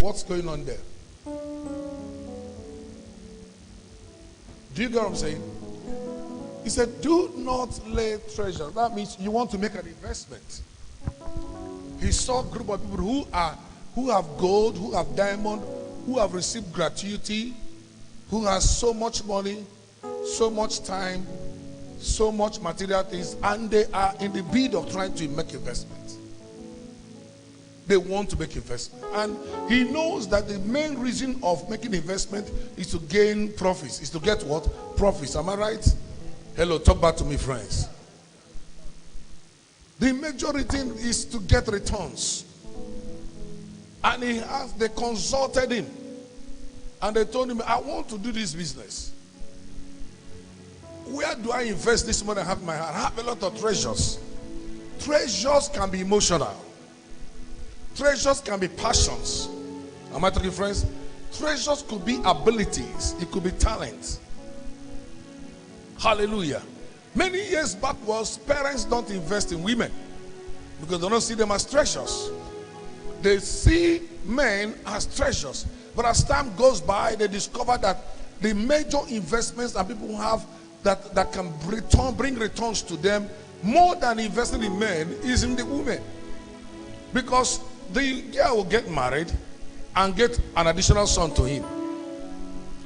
What's going on there? Do you get what I'm saying? He said, do not lay treasure. That means you want to make an investment. He saw a group of people who have gold, who have diamond, who have received gratuity, who has so much money, so much time, so much material things, and they are in the bid of trying to make investments. They want to make investment. And he knows that the main reason of making investment is to gain profits. Is to get what? Profits. Am I right? Hello, talk back to me, friends. The majority is to get returns. And they consulted him. And they told him, I want to do this business. Where do I invest this money I have in my hand? I have a lot of treasures. Treasures can be emotional. Treasures can be passions. Am I talking, friends? Treasures could be abilities. It could be talent. Hallelujah. Many years back was parents don't invest in women because they don't see them as treasures. They see men as treasures. But as time goes by, they discover that the major investments that people have that can bring returns to them more than investing in men is in the women. Because the girl will get married and get an additional son to him.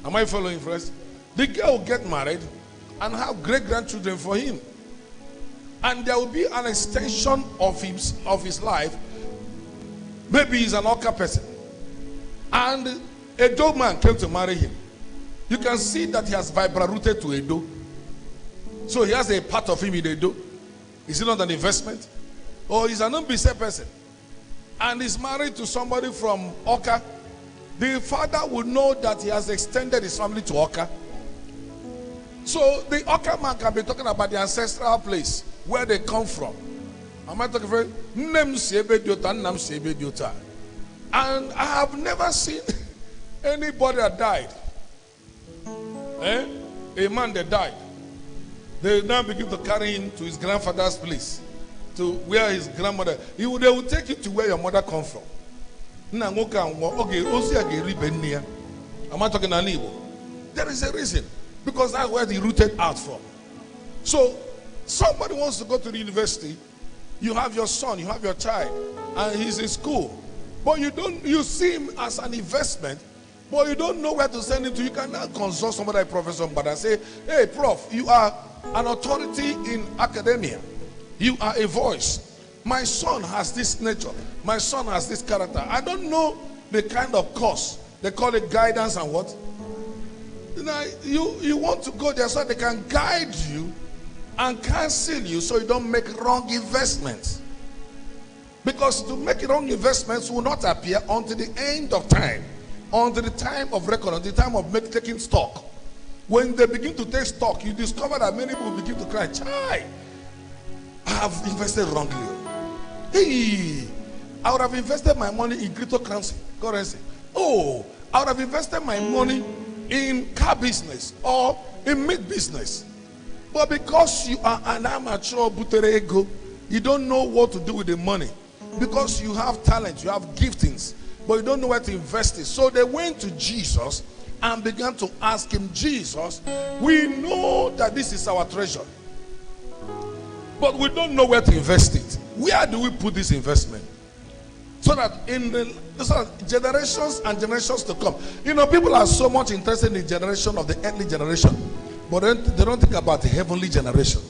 Am I following, friends? The girl will get married and have great-grandchildren for him. And there will be an extension of his life. Maybe he's an Oka person. And a Edo man came to marry him. You can see that he has vibra-rooted to Edo. So he has a part of him in Edo. Is it not an investment? Or he's an Umbise person. And he's married to somebody from Oka. The father would know that he has extended his family to Oka. So the Oka man can be talking about the ancestral place where they come from. Am I talking about? And I have never seen anybody that died. A man that died. They now begin to carry him to his grandfather's place, to where his grandmother. They will take you to where your mother comes from. Am I talking an evil? There is a reason. Because that's where they rooted out from. So, somebody wants to go to the university. You have your son, you have your child, and he's in school. But you see him as an investment, but you don't know where to send him to. You can now consult somebody like Professor Mbada and say, hey, Prof, you are an authority in academia. You are a voice. My son has this nature. My son has this character. I don't know the kind of course. They call it guidance and what? Now, you want to go there so they can guide you and counsel you so you don't make wrong investments. Because to make wrong investments will not appear until the end of time, until the time of record, until the time of taking stock. When they begin to take stock, you discover that many people begin to cry, Chai, I have invested wrongly. Hey, I would have invested my money in cryptocurrency. Oh, I would have invested my money in car business or in meat business. But because you are an amateur buterego, you don't know what to do with the money. Because you have talent, you have giftings, but you don't know where to invest it. So they went to Jesus and began to ask him, Jesus, we know that this is our treasure, but we don't know where to invest it. Where do we put this investment? So that in the generations and generations to come. You know, people are so much interested in the generation of the earthly generation, but they don't think about the heavenly generation.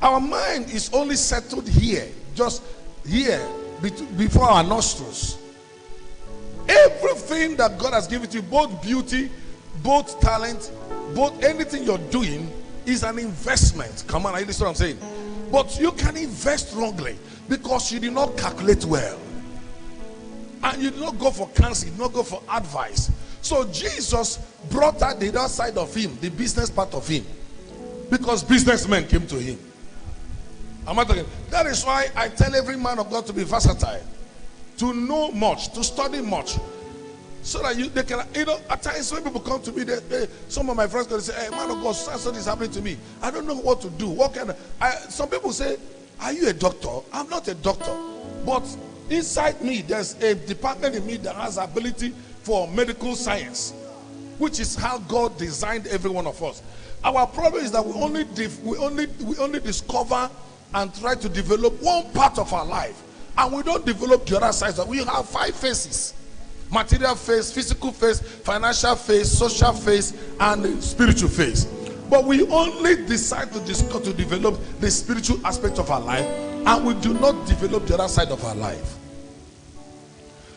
Our mind is only settled here, just here, before our nostrils. Everything that God has given to you, both beauty, both talent, both anything you're doing, is an investment. Come on, I understand what I'm saying. But you can invest wrongly because you did not calculate well. And you did not go for counsel, you did not go for advice. So Jesus brought out the other side of him, the business part of him. Because businessmen came to him. Am I talking? That is why I tell every man of God to be versatile. To know much, to study much. So that they can, at times when people come to me, some of my friends going to say, hey, man of God, something is happening to me. I don't know what to do. Some people say, are you a doctor? I'm not a doctor. But Inside me, there's a department in me that has ability for medical science, which is how God designed every one of us. Our problem is that we only discover and try to develop one part of our life, and we don't develop the other side. We have 5 phases: material phase, physical phase, financial phase, social phase, and spiritual phase. But we only decide to develop the spiritual aspect of our life, and we do not develop the other side of our life,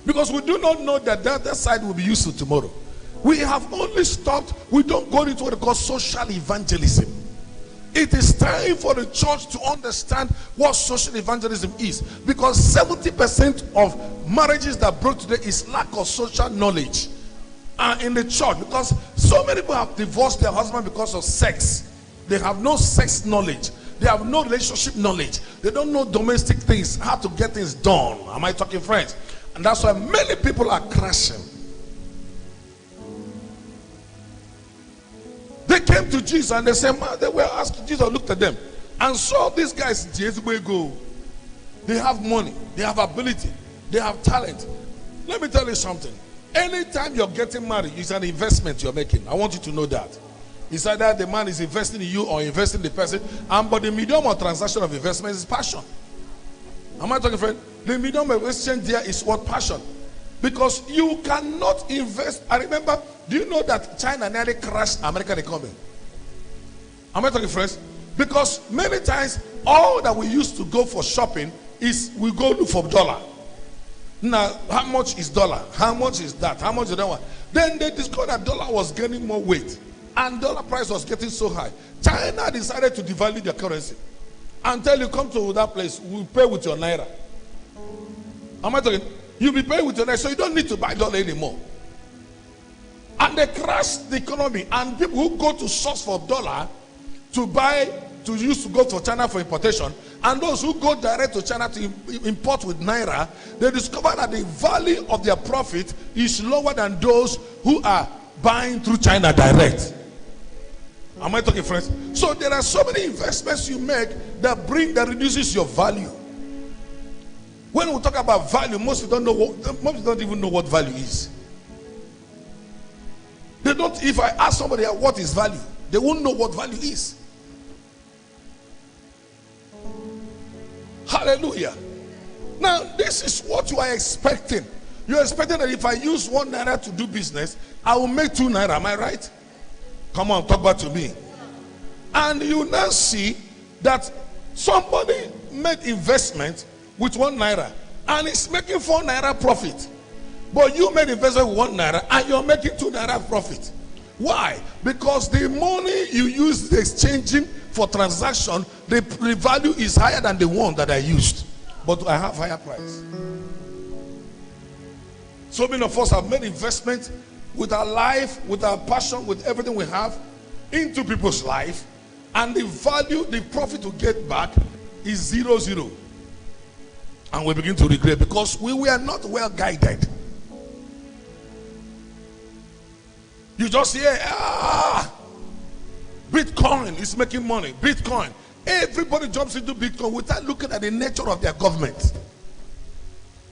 because we do not know that the other side will be useful tomorrow. We have only stopped. We don't go into what they call social evangelism. It is time for the church to understand what social evangelism is, because 70% of marriages that broke today is lack of social knowledge in the church, because so many people have divorced their husband because of sex. They have no sex knowledge. They have no relationship knowledge. They don't know domestic things, how to get things done. Am I talking, friends? And that's why many people are crashing. They came to Jesus and they said, man, they were asking. Jesus looked at them and saw these guys go. They have money, they have ability, they have talent. Let me tell you something. Anytime you're getting married, it's an investment you're making. I want you to know that. It's either the man is investing in you or investing in the person. But the medium of transaction of investment is passion. Am I talking, friend? The medium of exchange there is what? Passion. Because you cannot invest. I remember, do you know that China nearly crashed American economy? Am I talking, friends? Because many times, all that we used to go for shopping is we go look for dollar. Now, how much is dollar? How much is that? How much is that one? Then they discovered that dollar was gaining more weight, and dollar price was getting so high. China decided to devalue their currency and tell you, come to that place, we'll pay with your naira. Am I talking? You'll be paying with your naira, so you don't need to buy dollar anymore. And they crashed the economy, and people who go to source for dollar to buy, to use to go to China for importation, and those who go direct to China to import with naira, they discover that the value of their profit is lower than those who are buying through China direct. Am I talking, friends? So there are so many investments you make that reduces your value. When we talk about value, most people don't even know what value is. They don't. If I ask somebody what is value, they won't know what value is. Hallelujah. Now, this is what you are expecting. You're expecting that if I use 1 naira to do business, I will make 2 naira. Am I right? Come on, talk back to me. And you now see that somebody made investment with 1 naira and is making 4 naira profit. But you made investment with 1 naira and you're making 2 naira profit. Why? Because the money you use exchanging for transaction, the value is higher than the one that I used, but I have higher price. So many of us have made investment with our life, with our passion, with everything we have into people's life, and the value, the profit we get back is 0. And we begin to regret because we were not well guided. You just hear, Bitcoin is making money. Bitcoin. Everybody jumps into Bitcoin without looking at the nature of their government,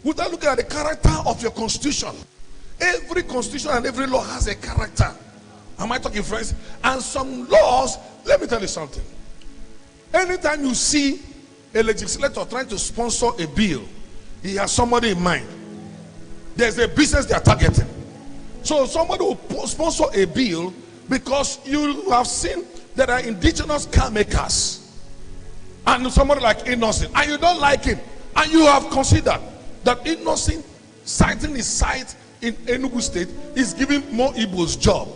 without looking at the character of your constitution. Every constitution and every law has a character. Am I talking, friends? And some laws, let me tell you something. Anytime you see a legislator trying to sponsor a bill, he has somebody in mind. There's a business they are targeting. So somebody will sponsor a bill because you have seen there are indigenous car makers and somebody like Innocent, and you don't like him, and you have considered that Innocent siting his site in Enugu State is giving more Igbos job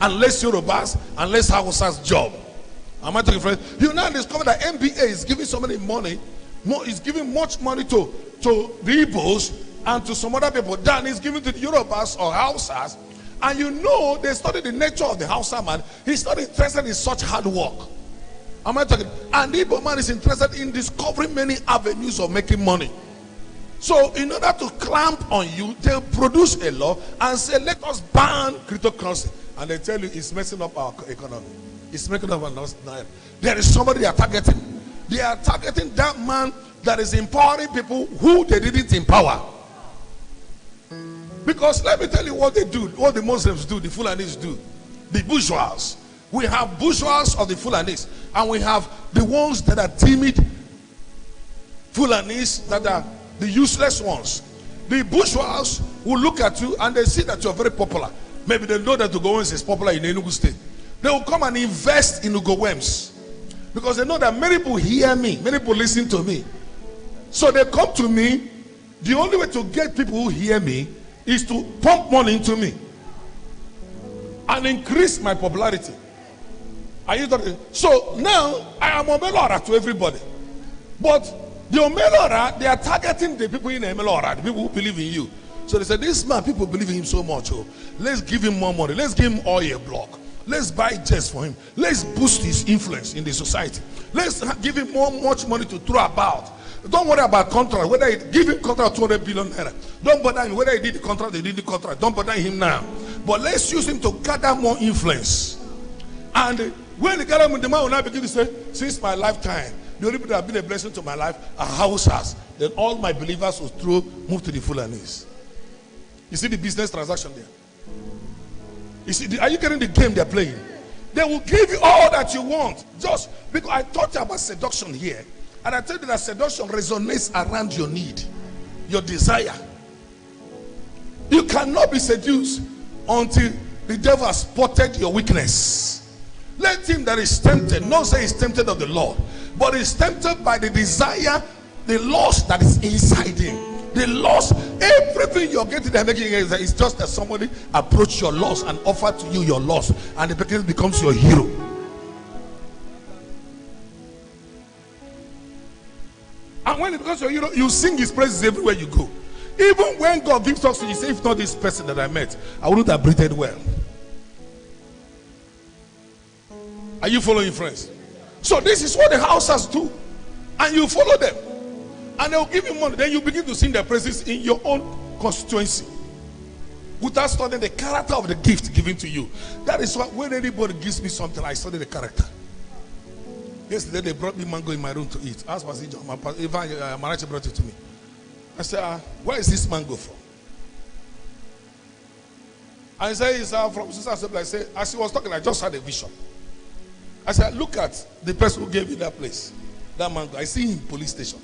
and less Yorubas and less Hausas job. Am I talking, friends? You now discover that MBA is giving so many money, is giving much money to the Igbos and to some other people than is given to the Yorubas or Hausas. And you know, they study the nature of the Hausa man. He's not interested in such hard work. Am I talking? And the Igbo man is interested in discovering many avenues of making money. So in order to clamp on you, they'll produce a law and say, let us ban cryptocurrency. And they tell you it's messing up our economy. It's making up our naira. There is somebody they are targeting. They are targeting that man that is empowering people who they didn't empower. Because let me tell you what they do, what the Muslims do, the Fulanis do, the bourgeois. We have bourgeois of the Fulanis, and we have the ones that are timid Fulanis, that are the useless ones. The bourgeois will look at you and they see that you're very popular. Maybe they know that WEMS is popular in Enugu State. They will come and invest in WEMS because they know that many people hear me, many people listen to me. So they come to me. The only way to get people who hear me is to pump money into me and increase my popularity. Are you talking? So now I am Omelora to everybody, but the Omelora, they are targeting the people in Omelora, the people who believe in you. So they said, this man, people believe in him so much. Oh, let's give him more money. Let's give him oil block. Let's buy jets for him. Let's boost his influence in the society. Let's give him much money to throw about. Don't worry about contract. Whether it give him contract 200 billion naira. Don't bother him. Whether he did the contract, they did the contract. Don't bother him now. But let's use him to gather more influence. And when the government, the man will now begin to say, since my lifetime, the only people that have been a blessing to my life are houses. Then all my believers will move to the Fulanis. You see the business transaction there? You see, are you getting the game they're playing? They will give you all that you want. Just because I talked about seduction here. And I tell you that seduction resonates around your need, your desire. You cannot be seduced until the devil has spotted your weakness. Let him that is tempted, not say he's tempted of the Lord, but is tempted by the desire, the lust that is inside him. The loss, everything you're getting there making is just that somebody approach your loss and offer to you your loss, and the person becomes your hero. And when it becomes your hero, you sing his praises everywhere you go. Even when God gives us to you, say, if not this person that I met, I wouldn't have breathed well. Are you following, friends? So this is what the houses do, and you follow them. And they'll give you money. Then you begin to sing their praises in your own constituency without studying the character of the gift given to you. That is why when anybody gives me something, I study the character. Yesterday they brought me mango in my room to eat. Ask Pastor John, Marachi brought it to me. I said, where is this mango from? And he said, it's from Sister Assembly. I said, as he was talking, I just had a vision. I said, look at the person who gave you that place, that mango. I see him in police station.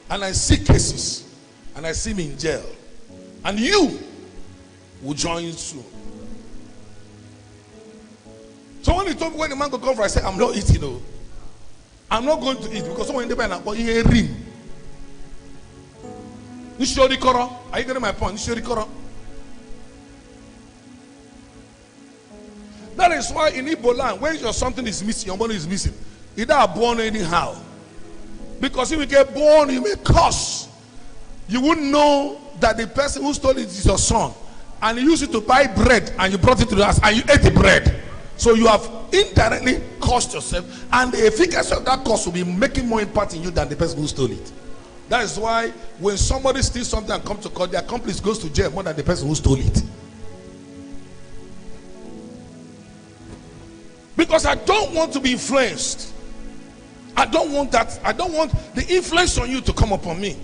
And I see cases, and I see him in jail, and you will join soon. So when he told me when the mango come from, I said, I'm not eating, no. I'm not going to eat because someone in the band but he a ring. Are you getting my point? That is why in Igbo land, when your something is missing, your money is missing, either are born anyhow. Because if you get born, you may curse. You wouldn't know that the person who stole it is your son. And you used it to buy bread and you brought it to the house and you ate the bread. So you have indirectly cursed yourself. And the efficacy of that curse will be making more impact in you than the person who stole it. That is why when somebody steals something and comes to court, the accomplice goes to jail more than the person who stole it. Because I don't want to be influenced. I don't want that. I don't want the influence on you to come upon me.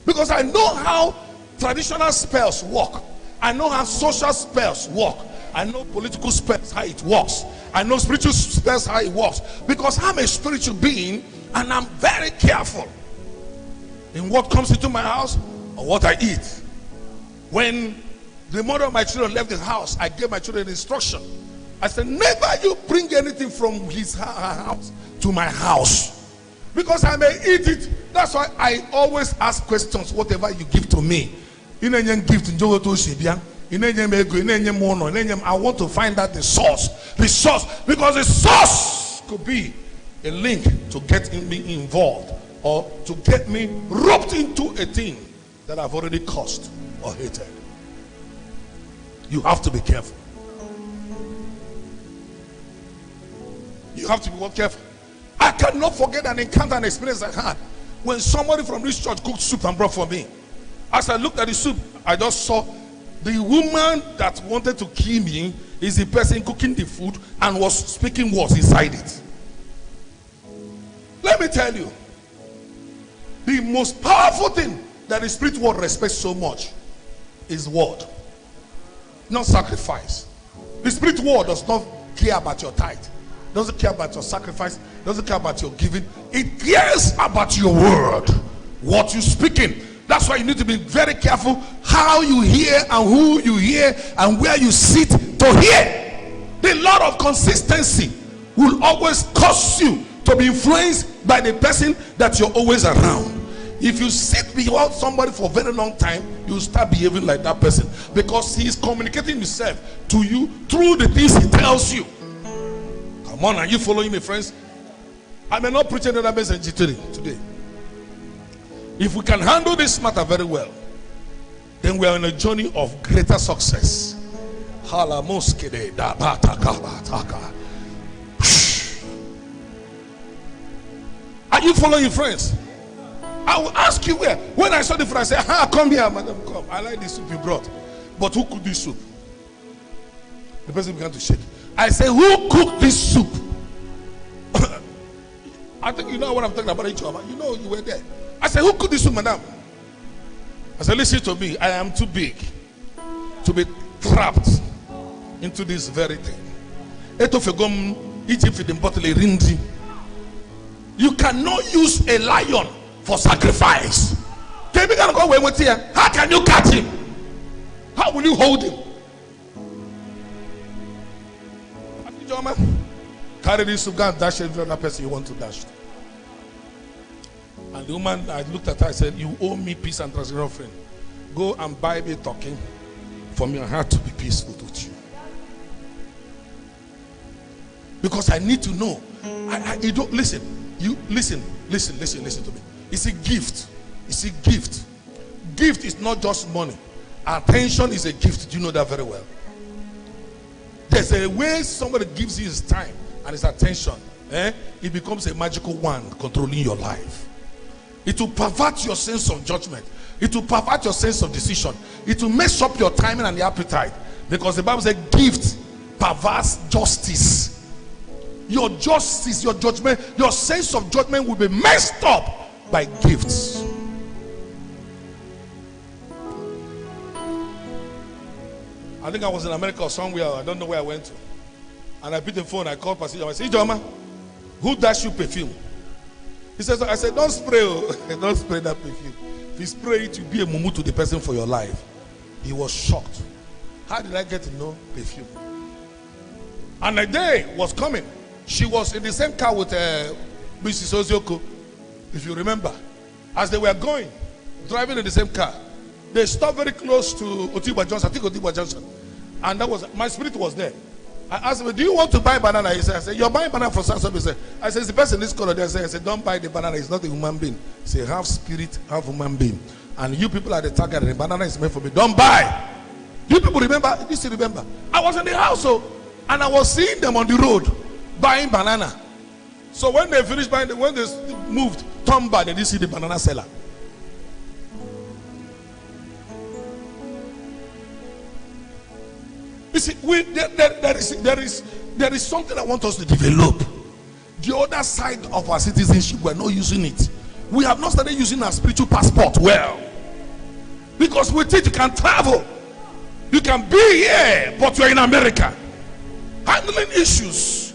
Because I know how traditional spells work. I know how social spells work. I know political spells, how it works. I know spiritual spells, how it works. Because I'm a spiritual being and I'm very careful in what comes into my house or what I eat. When the mother of my children left the house, I gave my children instruction. I said, never you bring anything from her house to my house, because I may eat it. That's why I always ask questions whatever you give to me. I want to find out the source, because the source could be a link to get me involved or to get me roped into a thing that I've already cursed or hated. You have to be careful. You have to be careful. I cannot forget an encounter and experience I had when somebody from this church cooked soup and brought for me. As I looked at the soup, I just saw the woman that wanted to kill me is the person cooking the food and was speaking words inside it. Let me tell you, The most powerful thing that the spirit world respects so much is word, not sacrifice. The spirit world does not care about your tithe, doesn't care about your sacrifice, doesn't care about your giving. It cares about your word, what you speaking. That's why you need to be very careful how you hear and who you hear and where you sit to hear. The law of consistency will always cause you to be influenced by the person that you're always around. If you sit behind somebody for a very long time, you start behaving like that person, because he is communicating himself to you through the things he tells you. Come on, are you following me, friends? I may not preach another message today. If we can handle this matter very well, then we are on a journey of greater success. Are you following, friends? I will ask you where. When I saw the food, I said, come here, madam, come. I like the soup you brought. But who cooked this soup? The person began to shake. I said, who cooked this soup? I think you know what I'm talking about, you know you were there. I said, who cooked this soup, madam? I said, listen to me. I am too big to be trapped into this very thing. You cannot use a lion for sacrifice. How can you catch him? How will you hold him? Carry this to go and dash every other person you want to dash to. And the woman, I looked at her, I said, you owe me peace and translation offering. Go and buy me talking for me. I have to be peaceful with you, because I need to know. You don't listen. You listen to me. It's a gift. It's a gift. Gift is not just money. Attention is a gift. Do you know that very well? There's a way somebody gives you his time and his attention. It becomes a magical wand controlling your life. It will pervert your sense of judgment. It will pervert your sense of decision. It will mess up your timing and the appetite. Because the Bible says gift perverts justice. Your justice, your judgment, your sense of judgment will be messed up by gifts. I think I was in America or somewhere. I don't know where I went to. And I picked the phone. I called Pastor. I said, Joma, who dashed you perfume? He says, I said, don't spray. Don't spray that perfume. If you spray it, you'll be a mumu to the person for your life. He was shocked. How did I get to know perfume? And a day was coming. She was in the same car with Mrs. Ozioko, if you remember. As they were going, driving in the same car, they stopped very close to Otiba Johnson. I think Otiba Johnson. And that was, my spirit was there. I asked him, do you want to buy banana? He said, I said, you're buying banana for something. He said, I said, it's the person in this color there. I said, don't buy the banana. It's not a human being. He said, half spirit, half human being. And you people are the target. The banana is meant for me. Don't buy. You people remember? You still remember? I was in the house, and I was seeing them on the road buying banana. So when they finished buying, when they moved, turned back, they didn't see the banana seller. You see, there is something I want us to develop. The other side of our citizenship, we're not using it. We have not started using our spiritual passport well. Because with it, you can travel. You can be here, but you're in America. Handling issues,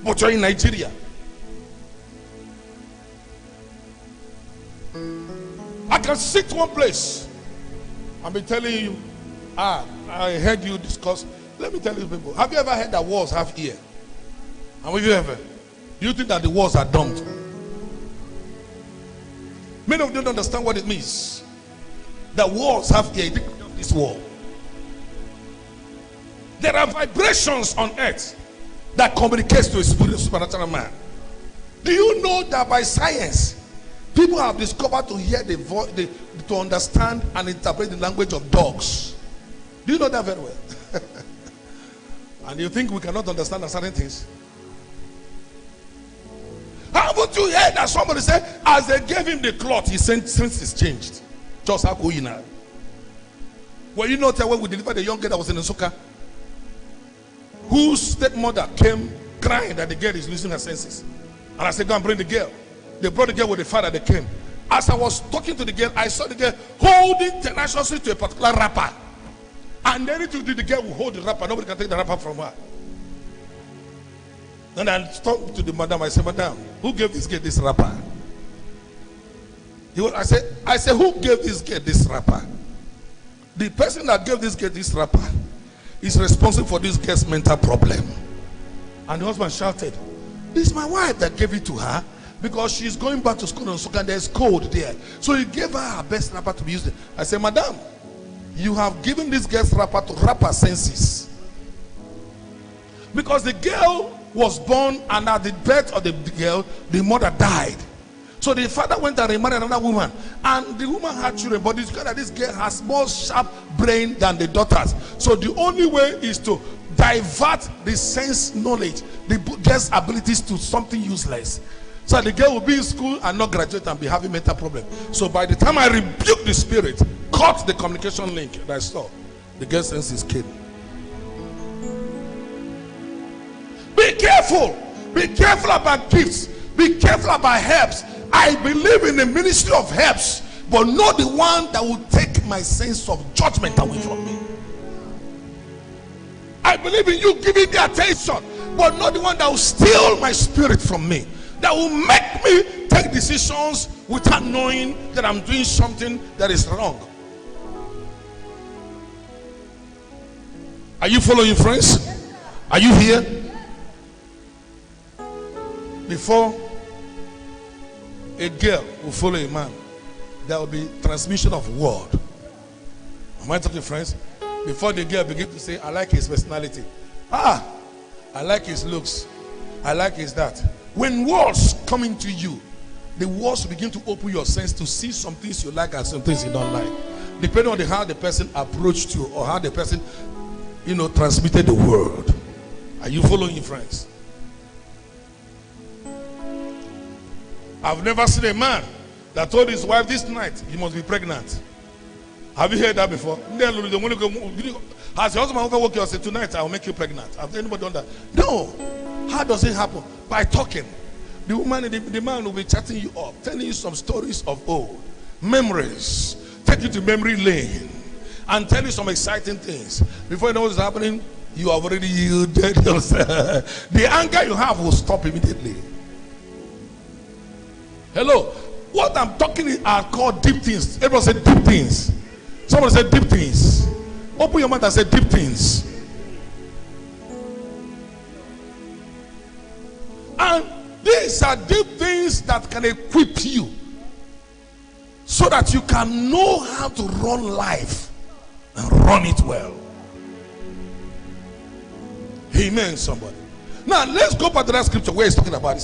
but you're in Nigeria. I can sit one place and be telling you, I heard you discuss. Let me tell you people, have you ever heard that walls have ear? And have you ever? Do you think that the walls are dumb? Many of them don't understand what it means. The walls have ear. You think of this wall. There are vibrations on earth that communicates to a supernatural man. Do you know that by science, people have discovered to hear the voice, to understand and interpret the language of dogs? Do you know that very well? And you think we cannot understand certain things? Haven't you heard that somebody said, as they gave him the cloth, his senses changed? Just how cool you know. Were you not when we delivered the young girl that was in the Nsuka, whose stepmother came crying that the girl is losing her senses? And I said, go and bring the girl. They brought the girl with the father. They came. As I was talking to the girl, I saw the girl holding tenaciously to a particular wrapper. And anything to do, the girl will hold the wrapper. Nobody can take the wrapper from her. Then I talked to the madam. I said, Madam, who gave this girl this wrapper? I said, who gave this girl this wrapper? The person that gave this girl this wrapper is responsible for this girl's mental problem. And the husband shouted, this is my wife that gave it to her because she's going back to school on Sunday and there's cold there. So he gave her best wrapper to be used. I said, Madam, you have given this girl's wrapper to wrap her senses. Because the girl was born, and at the birth of the girl, the mother died. So the father went and remarried another woman, and the woman had children, but it's clear that this girl has more sharp brain than the daughters. So the only way is to divert the sense knowledge, the girl's abilities, to something useless. So the girl will be in school and not graduate and be having mental problem. So by the time I rebuke the spirit, cut the communication link that I saw, the girl's sense is killed. Be careful. Be careful about gifts. Be careful about helps. I believe in the ministry of helps, but not the one that will take my sense of judgment away from me. I believe in you giving the attention, but not the one that will steal my spirit from me, that will make me take decisions without knowing that I'm doing something that is wrong. Are you following, friends? Are you here? Before a girl will follow a man, there will be transmission of word. Am I talking, friends? Before the girl begins to say, I like his personality. I like his looks. I like his that. When words come into you, the words begin to open your sense to see some things you like and some things you don't like. Depending on how the person approached you or how the person, transmitted the word. Are you following, friends? I've never seen a man that told his wife this night he must be pregnant. Have you heard that before? Has your husband ever woke you and said, tonight I will make you pregnant? Has anybody done that? No. How does it happen? By talking. The woman, the man will be chatting you up, telling you some stories of old, memories, take you to memory lane, and tell you some exciting things. Before you know what's happening, you have already yielded yourself. The anger you have will stop immediately. Hello. What I'm talking are called deep things. Everyone said deep things. Someone said deep things. Open your mouth and say deep things. And these are deep things that can equip you so that you can know how to run life and run it well. Amen, somebody. Now let's go back to that scripture where he's talking about.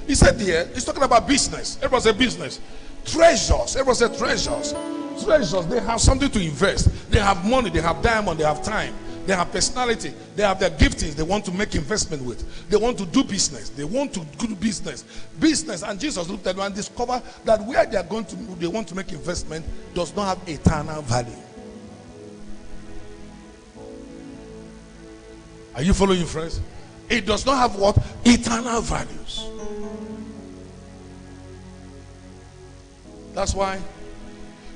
He said here, he's talking about business. Everyone said business. Treasures. Everyone said treasures. Treasures, they have something to invest. They have money, they have diamond, they have time, they have personality, they have their giftings they want to make investment with. They want to do business. They want to do business. Business. And Jesus looked at them and discovered that where they want to make investment does not have eternal value. Are you following, friends? It does not have what? Eternal values. That's why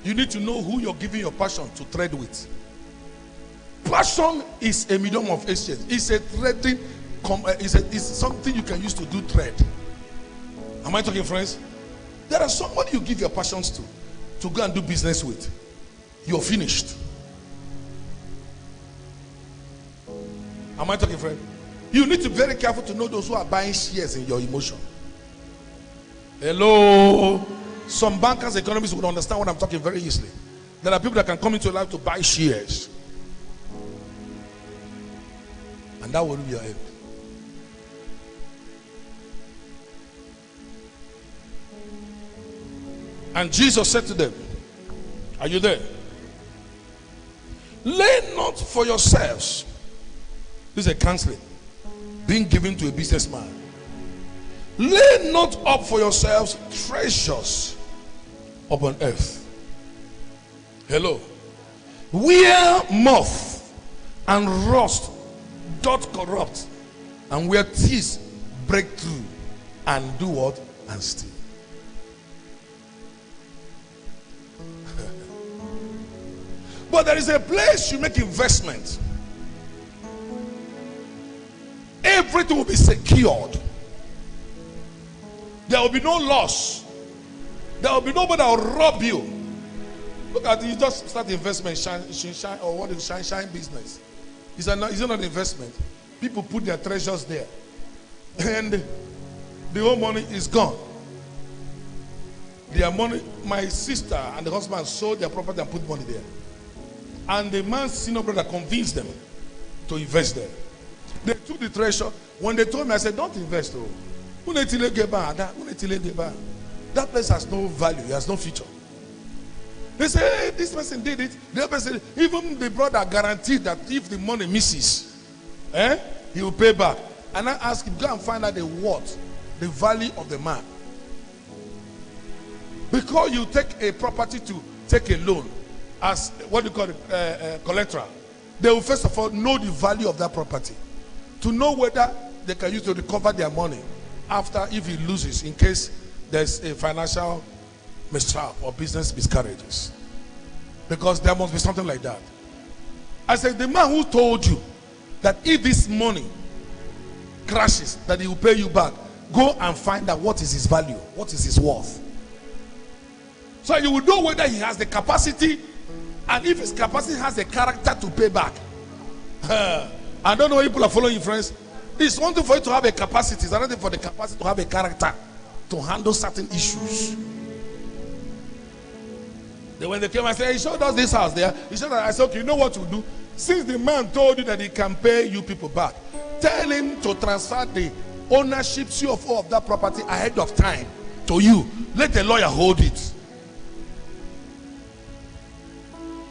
you need to know who you're giving your passion to trade with. Passion is a medium of exchange. It's a trading. It's something you can use to do trade. Am I talking, friends? There are somebody you give your passions to go and do business with. You're finished. Am I talking, friend? You need to be very careful to know those who are buying shares in your emotion. Hello. Some bankers, economists would understand what I'm talking very easily. There are people that can come into your life to buy shares, and that will be your end. And Jesus said to them, are you there? Lay not for yourselves. This is a counseling being given to a businessman. Lay not up for yourselves treasures upon earth. Hello. Where moth and rust doth corrupt, and where thieves break through and do what? And steal. But there is a place you make investment. Everything will be secured. There will be no loss. There will be nobody that will rob you. Look at it, you just start investment, shine, or what is shine business. Is it not investment? People put their treasures there, and the whole money is gone. Their money, my sister and the husband sold their property and put money there. And the man's senior brother convinced them to invest there. They took the treasure. When they told me, I said, don't invest. That place has no value, it has no future. They say, hey, this person did it. The other person, even the brother guaranteed that if the money misses, he will pay back. And I asked him, go and find out the worth, the value of the man. Because you take a property to take a loan as what you call it, collateral, they will first of all know the value of that property to know whether they can use to recover their money after if he loses, in case there's a financial mishap or business miscarriages. Because there must be something like that. I said, the man who told you that if this money crashes, that he will pay you back, go and find out what is his value, what is his worth. So you will know whether he has the capacity, and if his capacity has the character to pay back. I don't know what people are following, friends. It's one thing for you to have a capacity, it's another thing for the capacity to have a character to handle certain issues. Then when they came and said, he showed us this house there, he showed us. I said, okay, you know what to do? Since the man told you that he can pay you people back, tell him to transfer the ownership CFO of that property ahead of time to you. Let the lawyer hold it.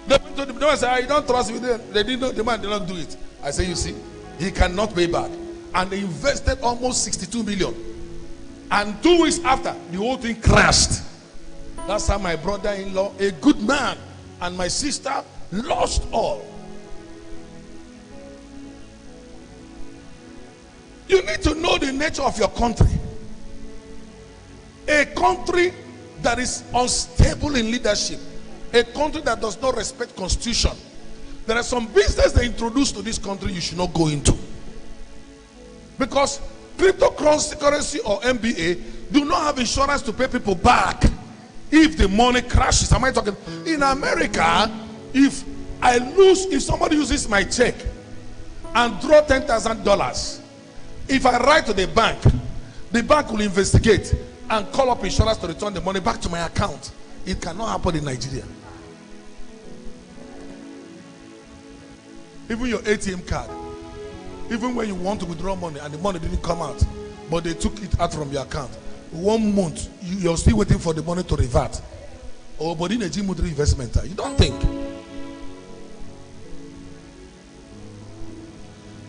They went to the man and said, you don't trust me. They didn't know, the man did not do it. I said, you see, he cannot pay back. And they invested almost 62 million. And 2 weeks after, the whole thing crashed. That's how my brother-in-law, a good man, and my sister lost all. You need to know the nature of your country. A country that is unstable in leadership, a country that does not respect constitution. There are some business they introduce to this country you should not go into. Because cryptocurrency or MBA do not have insurance to pay people back if the money crashes. Am I talking? In America, if somebody uses my check and draw $10,000, if I write to the bank will investigate and call up insurance to return the money back to my account. It cannot happen in Nigeria. Even your ATM card, even when you want to withdraw money and the money didn't come out, but they took it out from your account, 1 month you're still waiting for the money to revert. Oh, but in a gym investment, you don't think.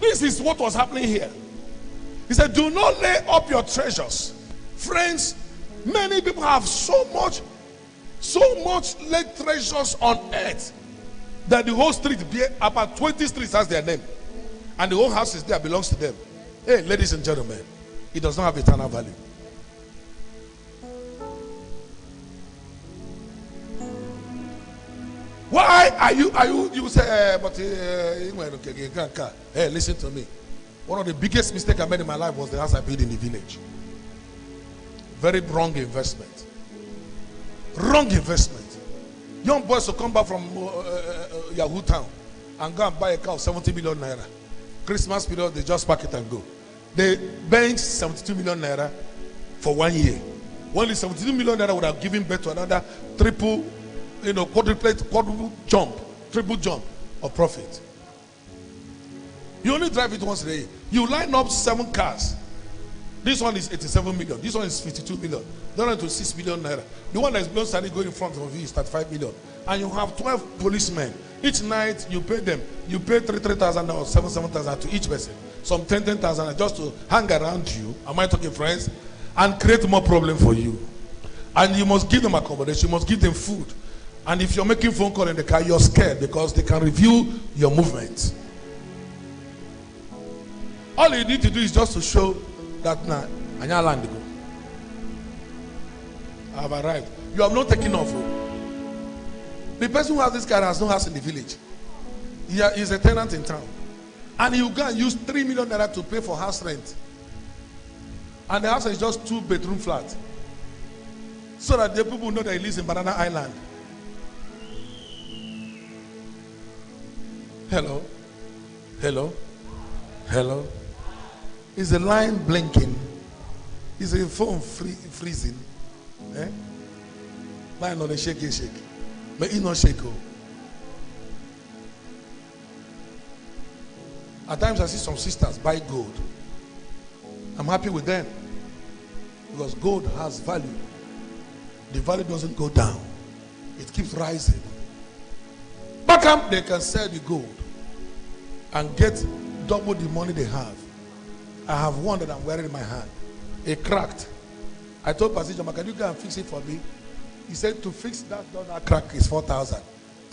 This is what was happening here. He said, do not lay up your treasures. Friends, many people have so much laid treasures on earth that the whole street, about 20 streets has their name, and the whole house is there, belongs to them. Hey, ladies and gentlemen, it does not have eternal value. Why are you say, hey, listen to me. One of the biggest mistakes I made in my life was the house I built in the village. Very wrong investment. Wrong investment. Young boys will come back from Yahoo Town and go and buy a car of 70 million naira. Christmas period, they just pack it and go. They bench 72 million naira for 1 year. Only 72 million naira would have given birth to another triple jump of profit. You only drive it once a day. You line up 7 cars. This one is 87 million. This one is 52 million. The other one is 6 million naira. The one that is below standing going in front of you is 35 million. And you have 12 policemen. Each night you pay them. You pay 3,000 or 7,000 to each person. Some 10,000 just to hang around you. Am I talking, friends? And create more problem for you. And you must give them accommodation. You must give them food. And if you're making phone call in the car, you're scared because they can review your movement. All you need to do is just to show that now, I have arrived. You have not taken off. The person who has this car has no house in the village. He's a tenant in town. And he'll go and use 3 million naira to pay for house rent. And the house is just 2-bedroom flat. So that the people know that he lives in Banana Island. Hello? Hello? Hello? Is the line blinking? Is the phone freezing? Eh? Line on the shake. But it not shake. At times I see some sisters buy gold. I'm happy with them. Because gold has value. The value doesn't go down. It keeps rising. Back they can sell the gold and get double the money they have. I have one that I'm wearing in my hand. It cracked. I told Pastor Jama, can you go and fix it for me? He said to fix that crack is 4,000.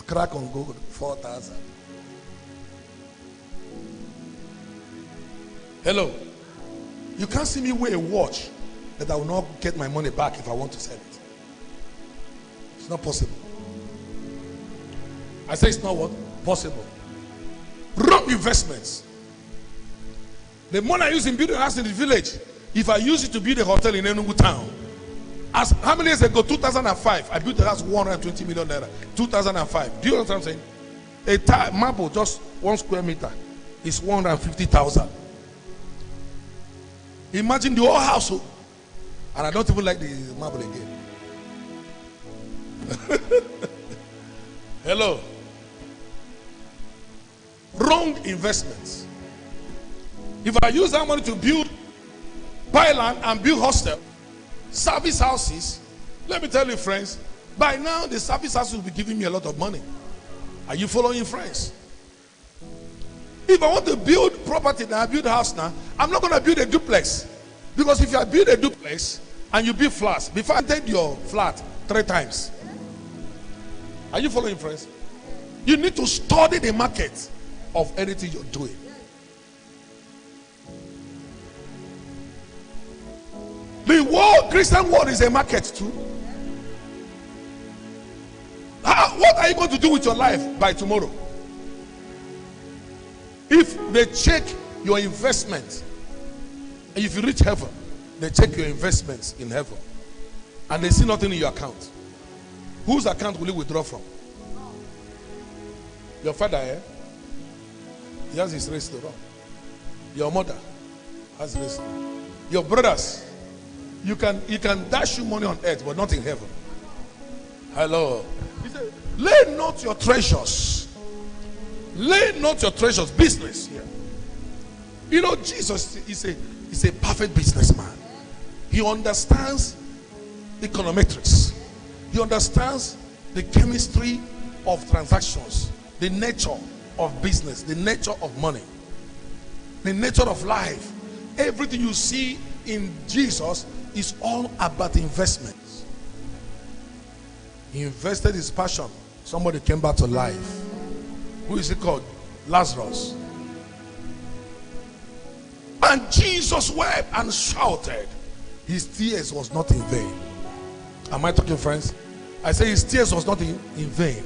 Crack on gold, 4,000. Hello. You can't see me wear a watch that I will not get my money back if I want to sell it. It's not possible. I say it's not what? Possible. Wrong investments. The money I use in building a house in the village, if I use it to build a hotel in Enugu town, as how many years ago? 2005, I built a house 120 million naira. 2005. Do you know what I'm saying? A marble, just 1 square meter, is 150,000. Imagine the whole household. And I don't even like the marble again. Hello. Wrong investments. If I use that money to buy land and build hostel, service houses, let me tell you, friends, by now the service houses will be giving me a lot of money. Are you following, friends? If I want to build property now, I build a house now, I'm not going to build a duplex. Because if you build a duplex and you build flats, before I take your flat 3 times. Are you following, friends? You need to study the market of anything you're doing. The Christian world is a market too. What are you going to do with your life by tomorrow? If they check your investment, and if you reach heaven, they check your investments in heaven, and they see nothing in your account, whose account will you withdraw from? Your father, eh? He has his restaurant. Your mother has his restaurant. Your brothers, he can dash you money on earth, but not in heaven. Hello. He said, lay not your treasures. Lay not your treasures. Business here. You know, Jesus is a perfect businessman. He understands econometrics. He understands the chemistry of transactions, the nature of business, the nature of money, the nature of life. Everything you see in Jesus is all about investments. He invested his passion. Somebody came back to life. Who is it called? Lazarus. And Jesus wept and shouted. His tears was not in vain. Am I talking, friends? I say his tears was not in vain.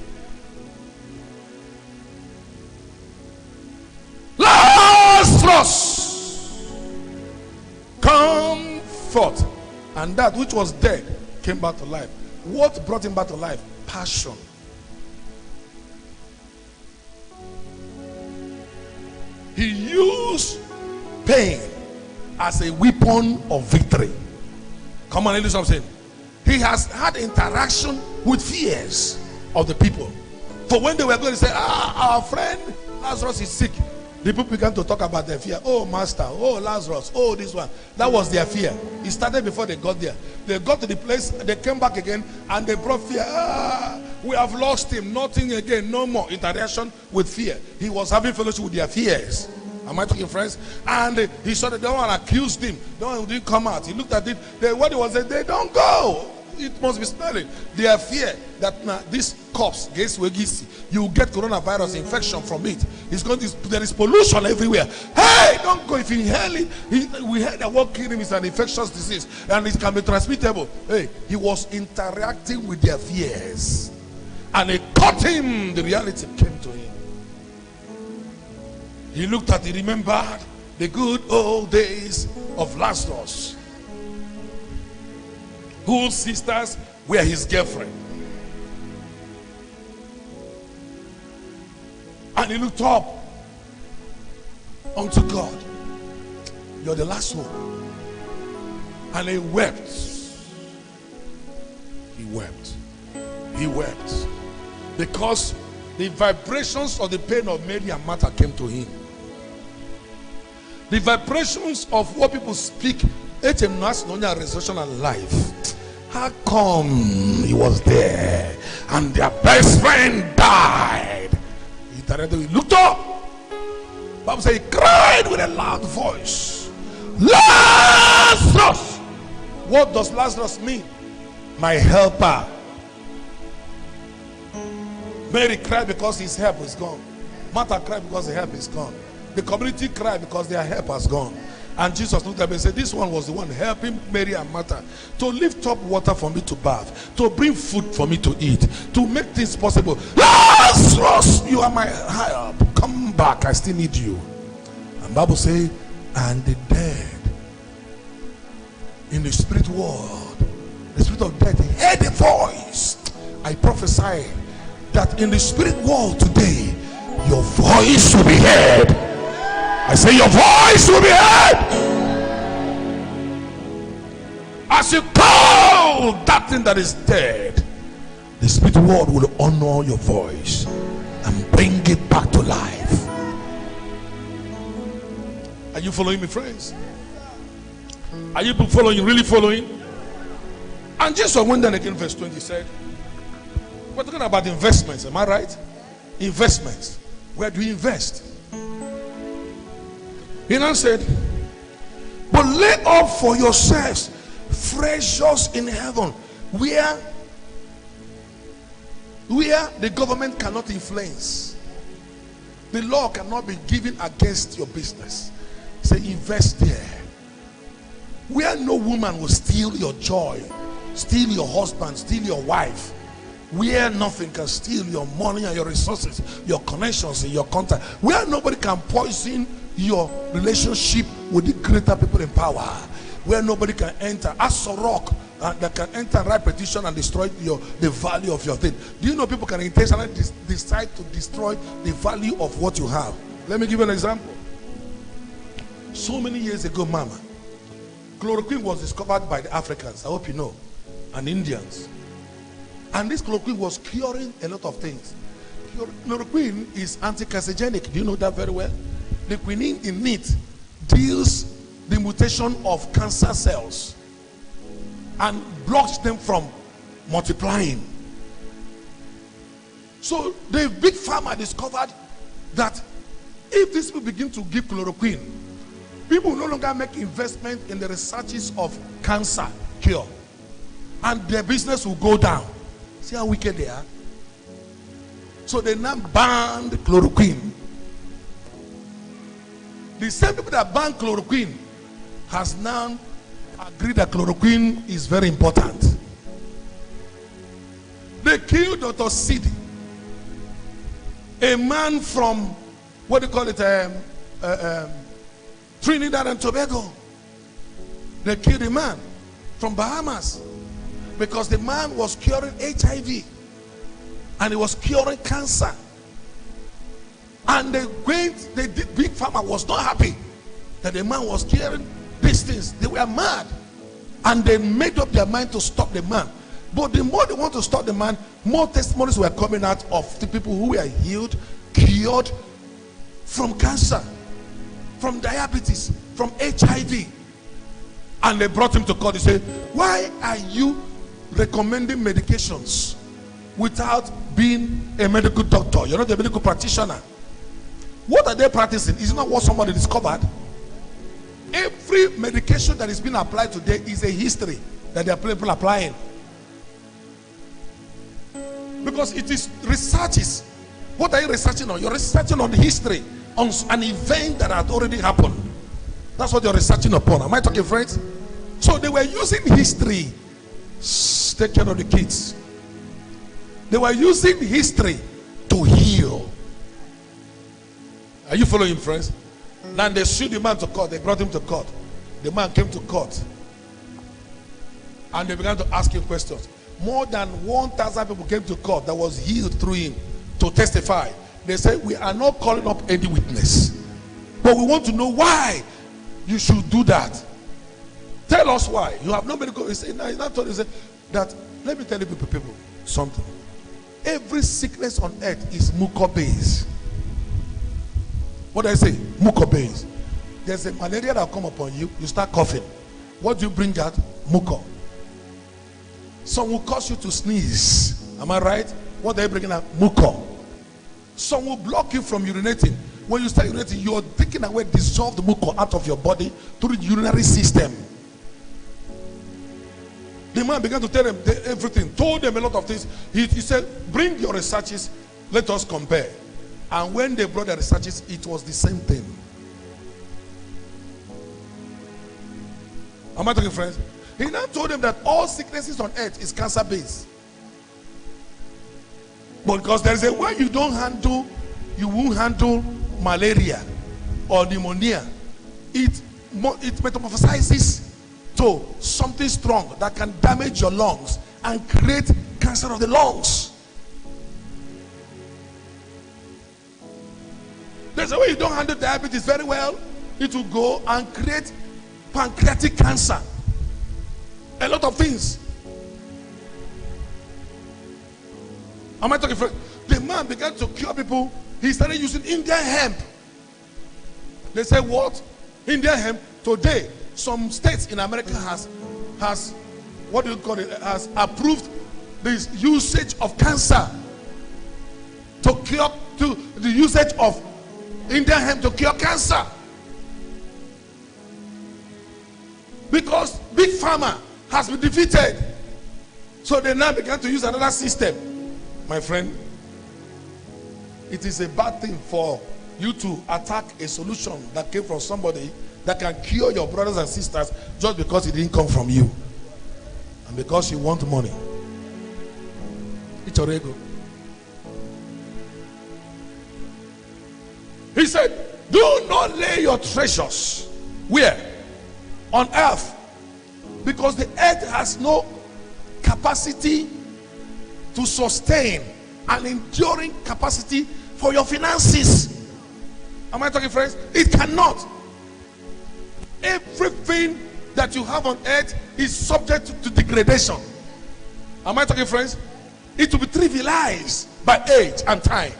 Lazarus, come forth. And that which was dead came back to life. What brought him back to life? Passion. He used pain as a weapon of victory. Come on, listen what I'm saying. He has had interaction with fears of the people. For when they were going to say, our friend Lazarus is sick, the people began to talk about their fear. Oh, master. Oh, Lazarus. Oh, this one. That was their fear. It started before they got there. They got to the place, they came back again, and they brought fear. We have lost him. Nothing again. No more interaction with fear. He was having fellowship with their fears. Am I talking, friends? And he saw that no one accused him. No one didn't come out. He looked at it. What he was saying, they don't go. It must be smelling. Their fear that this corpse gets you get coronavirus infection from it. There is pollution everywhere. Hey, don't go. If you inhale it, we heard that what killed him is an infectious disease and it can be transmittable. Hey, he was interacting with their fears. And it caught him. The reality came to him. He looked at, he remembered the good old days of Lazarus, whose sisters were his girlfriend. And he looked up unto God. You're the last one. And he wept. He wept. He wept. Because the vibrations of the pain of Mary and Martha came to him. The vibrations of what people speak, resurrection and life. How come he was there and their best friend died? He directly looked up. Bible says he cried with a loud voice, Lazarus! What does Lazarus mean? My helper. Mary cried because his help is gone. Martha cried because the help is gone. The community cried because their help has gone. And Jesus looked at me and said, this one was the one helping Mary and Martha to lift up water for me to bath, to bring food for me to eat, to make things possible. Lazarus, you are my help. Come back, I still need you. And Bible says, and the dead in the spirit world, the spirit of death, heard a voice. I prophesy that in the spirit world today, your voice will be heard. I say your voice will be heard. As you call that thing that is dead, the spirit world will honor your voice and bring it back to life. Are you following me, friends? Are you following, really following? And Jesus went down again, verse 20 said, we're talking about investments, am I right? Investments. Where do you invest? He now said, but lay up for yourselves treasures in heaven, where the government cannot influence. The law cannot be given against your business. Say, invest there. Where no woman will steal your joy, steal your husband, steal your wife. Where nothing can steal your money and your resources, your connections and your contact. Where nobody can poison your relationship with the greater people in power. Where nobody can enter as a rock that can enter repetition and destroy the value of your thing. Do you know people can intentionally decide to destroy the value of what you have? Let me give you an example. So many years ago, Mama, chloroquine was discovered by the Africans, I hope you know, and Indians. And this chloroquine was curing a lot of things. Chloroquine is anti-carcinogenic. Do you know that very well? The quinine in it deals the mutation of cancer cells and blocks them from multiplying. So the big pharma discovered that if these people begin to give chloroquine, people will no longer make investment in the researches of cancer cure, and their business will go down. See how wicked they are? So they now banned chloroquine. The same people that banned chloroquine has now agreed that chloroquine is very important. They killed Dr. Sidi, a man from, what do you call it, Trinidad and Tobago. They killed a man from Bahamas because the man was curing HIV and he was curing cancer. And the big pharma was not happy that the man was curing these things. They were mad, and they made up their mind to stop the man. But the more they want to stop the man, more testimonies were coming out of the people who were healed, cured from cancer, from diabetes, from HIV. And they brought him to court. They said, why are you recommending medications without being a medical doctor? You're not a medical practitioner. What are they practicing? Is it not what somebody discovered? Every medication that is being applied today is a history that they are people applying. Because it is researches. What are you researching on? You're researching on the history, on an event that had already happened. That's what you're researching upon. Am I talking, friends? So they were using history. Take care of the kids. They were using history to heal. Are you following, friends? Now they sued the man to court. They brought him to court. The man came to court. And they began to ask him questions. More than 1,000 people came to court that was healed through him to testify. They said, we are not calling up any witness, but we want to know why you should do that. Tell us why. You have no medical. He said, that, let me tell you people something. Every sickness on earth is mucor based. What do I say? Mucor based. There's a malaria that will come upon you. You start coughing. What do you bring out? Mucor. Some will cause you to sneeze. Am I right? What are they bringing out? Mucor. Some will block you from urinating. When you start urinating, you're taking away dissolved mucor out of your body through the urinary system. The man began to tell them everything, told them a lot of things. He said, bring your researches, let us compare. And when they brought the researches, it was the same thing. Am I talking, friends? He now told them that all sicknesses on earth is cancer based. But because there is a way you won't handle malaria or pneumonia. It metamorphosizes to something strong that can damage your lungs and create cancer of the lungs. There's a way you don't handle diabetes very well. It will go and create pancreatic cancer. A lot of things. Am I talking? The man began to cure people. He started using Indian hemp. They say what? Indian hemp. Today, some states in America has what do you call it? Has approved this usage of cancer to cure, to the usage of Indian hemp to cure cancer. Because big pharma has been defeated. So they now began to use another system. My friend, it is a bad thing for you to attack a solution that came from somebody that can cure your brothers and sisters just because it didn't come from you and because you want money. It's your ego. He said, do not lay your treasures where? On earth, because the earth has no capacity to sustain an enduring capacity for your finances. Am I talking, friends? It cannot. Everything that you have on earth is subject to degradation. Am I talking, friends? It will be trivialized by age and time.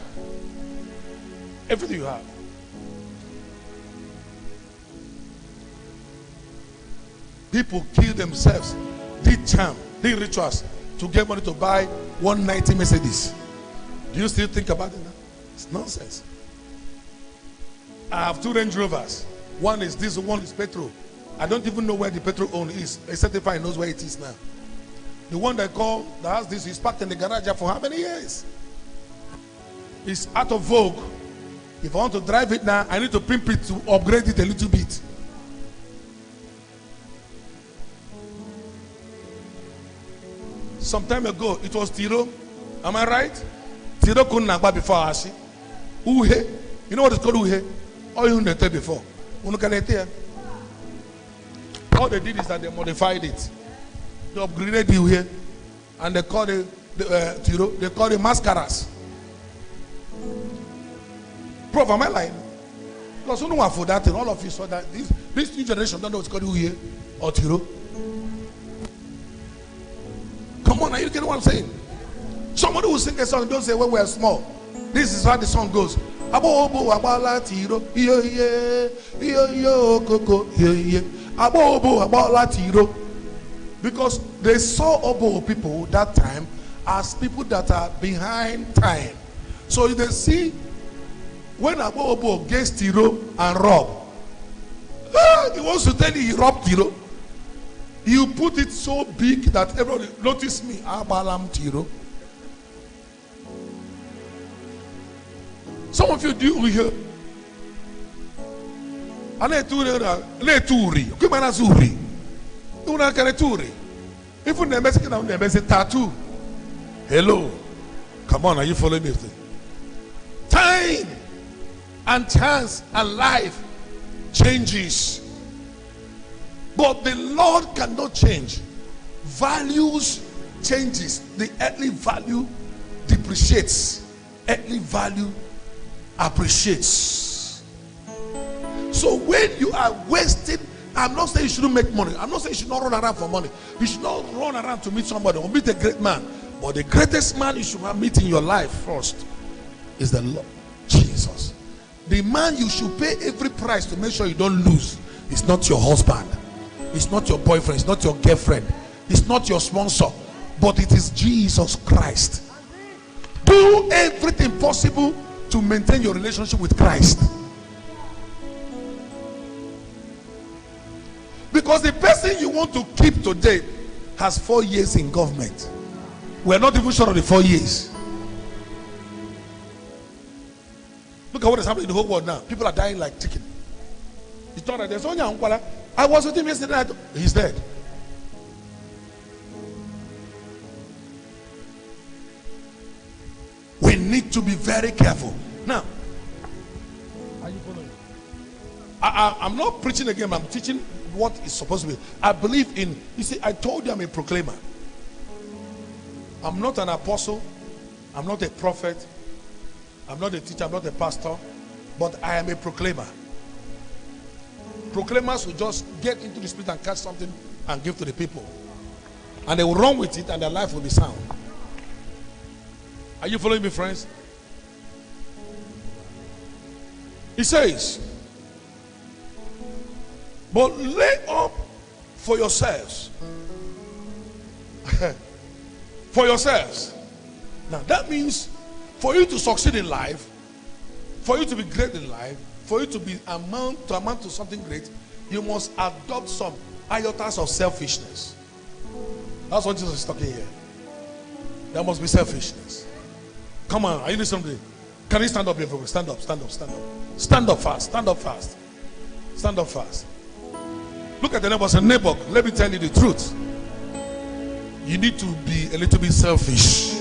Everything you have. People kill themselves, did charm, did rituals to get money to buy 190 Mercedes. Do you still think about it now? It's nonsense. I have 2 Range Rovers. One is diesel, one is petrol. I don't even know where the petrol owner is, except if I know where it is now. The one that has this is parked in the garage for how many years? It's out of vogue. If I want to drive it now, I need to pimp it to upgrade it a little bit. Some time ago, it was Tiro. Am I right? Tiro couldn't nagba before Ashi. Uhe. You know what it's called Uhe? All you know before. All they did is that they modified it. They upgraded the Uhe. And they called it Tiro. They called it mascaras. Prof, am I lying? Because no one for that and all of you saw that this new generation don't know what's called Uhe or Tiro. Come on, are you getting what I'm saying? Somebody will sing a song and don't say when we are small. This is how the song goes. Because they saw Obo people that time as people that are behind time. So they see when Obo gets Tiro and rob, he wants to tell you he robbed Tiro. You put it so big that everybody notice me. Abalam Tiro. Some of you do here. Ale turi. Kumana zuri. Una kare turi. If you never say tattoo. Hello. Come on, are you following me? Time and chance and life changes, but the Lord cannot change. Values changes. The earthly value depreciates, earthly value appreciates. So when you are wasting, I'm not saying you shouldn't make money, I'm not saying you should not run around for money, you should not run around to meet somebody or meet a great man, but the greatest man you should have meet in your life first is the Lord Jesus. The man you should pay every price to make sure you don't lose is not your husband, it's not your boyfriend, it's not your girlfriend, it's not your sponsor, but it is Jesus Christ. Do everything possible to maintain your relationship with Christ, because the person you want to keep today has 4 years in government. We're not even sure of the 4 years. Look at what is happening in the whole world now. People are dying like chicken. It's not that there's only Ankwala. I was with him yesterday. He's dead. We need to be very careful. Now, are you following? I'm not preaching again. I'm teaching what is supposed to be. I believe in, you see, I told you I'm a proclaimer. I'm not an apostle. I'm not a prophet. I'm not a teacher, I'm not a pastor, but I am a proclaimer. Proclaimers will just get into the spirit and catch something and give to the people, and they will run with it and their life will be sound. Are you following me, friends? He says, but lay up for yourselves. For yourselves. Now that means for you to succeed in life, for you to be great in life, for you to be amount to something great, you must adopt some iotas of selfishness. That's what Jesus is talking here. There must be selfishness. Come on, are you listening to me? Can you stand up here for me? Stand up, stand up, stand up. Stand up fast, stand up fast. Stand up fast. Look at the neighbor and say, neighbor, let me tell you the truth. You need to be a little bit selfish.